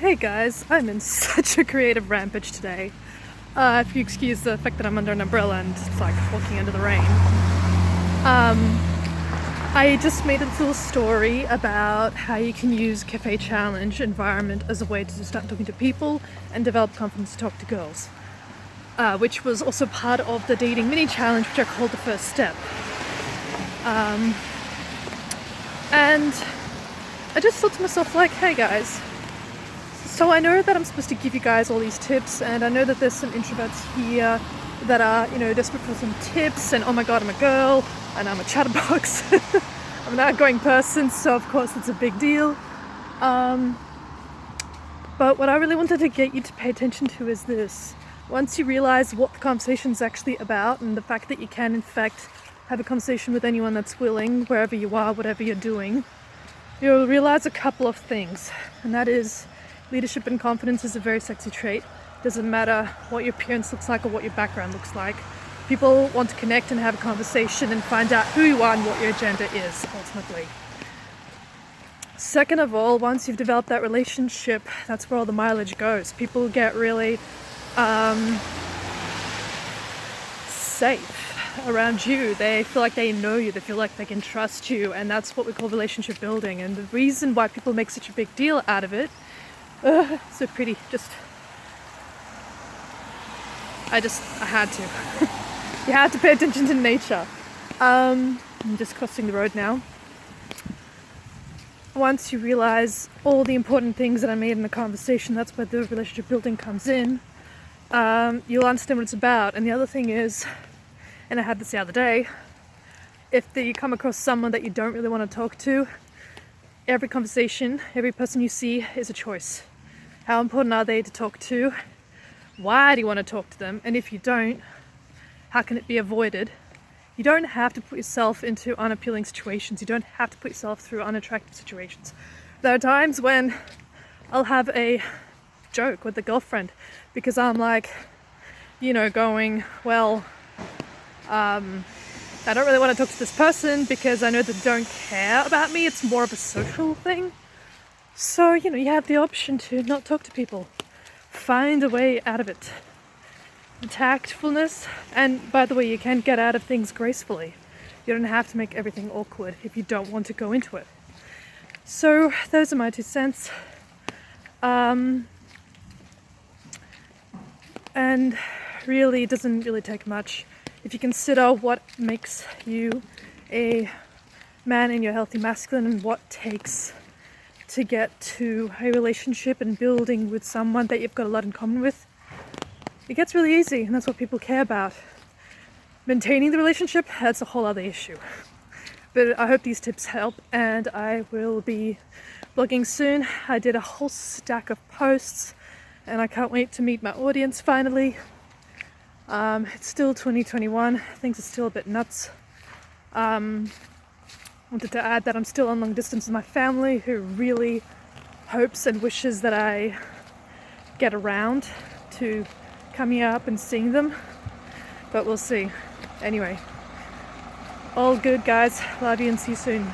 Hey guys, I'm in such a creative rampage today. If you excuse the fact that I'm under an umbrella and it's like walking under the rain. I just made a little story about how you can use cafe challenge environment as a way to start talking to people and develop confidence to talk to girls. Which was also part of the dating mini challenge, which I called the first step. And I just thought to myself, like, hey guys, so I know that I'm supposed to give you guys all these tips, and I know that there's some introverts here that are, desperate for some tips, and oh my god, I'm a girl, and I'm a chatterbox. I'm an outgoing person, so of course it's a big deal. But what I really wanted to get you to pay attention to is this. Once you realize what the conversation's actually about, and the fact that you can in fact have a conversation with anyone that's willing, wherever you are, whatever you're doing, you'll realize a couple of things, and that is leadership and confidence is a very sexy trait. Doesn't matter what your appearance looks like or what your background looks like. People want to connect and have a conversation and find out who you are and what your agenda is, ultimately. Second of all, once you've developed that relationship, that's where all the mileage goes. People get really safe around you. They feel like they know you, they feel like they can trust you, and that's what we call relationship building. And the reason why people make such a big deal out of it, so pretty, I had to. You have to pay attention to nature. I'm just crossing the road now. Once you realize all the important things that I made in the conversation, that's where the relationship building comes in. You'll understand what it's about. And the other thing is, and I had this the other day, if you come across someone that you don't really want to talk to, every conversation, every person you see is a choice. How important are they to talk to? Why do you want to talk to them? And if you don't, how can it be avoided? You don't have to put yourself into unappealing situations. You don't have to put yourself through unattractive situations. There are times when I'll have a joke with a girlfriend because I'm like, going, well, I don't really want to talk to this person because I know they don't care about me. It's more of a social thing. So, you have the option to not talk to people. Find a way out of it. Tactfulness, and by the way, you can get out of things gracefully. You don't have to make everything awkward if you don't want to go into it. So, those are my 2 cents. And really, it doesn't really take much. If you consider what makes you a man in your healthy masculine and what takes to get to a relationship and building with someone that you've got a lot in common with, it gets really easy, and that's what people care about. Maintaining the relationship, that's a whole other issue. But I hope these tips help, and I will be blogging soon. I did a whole stack of posts, and I can't wait to meet my audience finally. It's still 2021, things are still a bit nuts. Wanted to add that I'm still on long distance with my family, who really hopes and wishes that I get around to coming up and seeing them, but we'll see. Anyway, all good guys, love you and see you soon.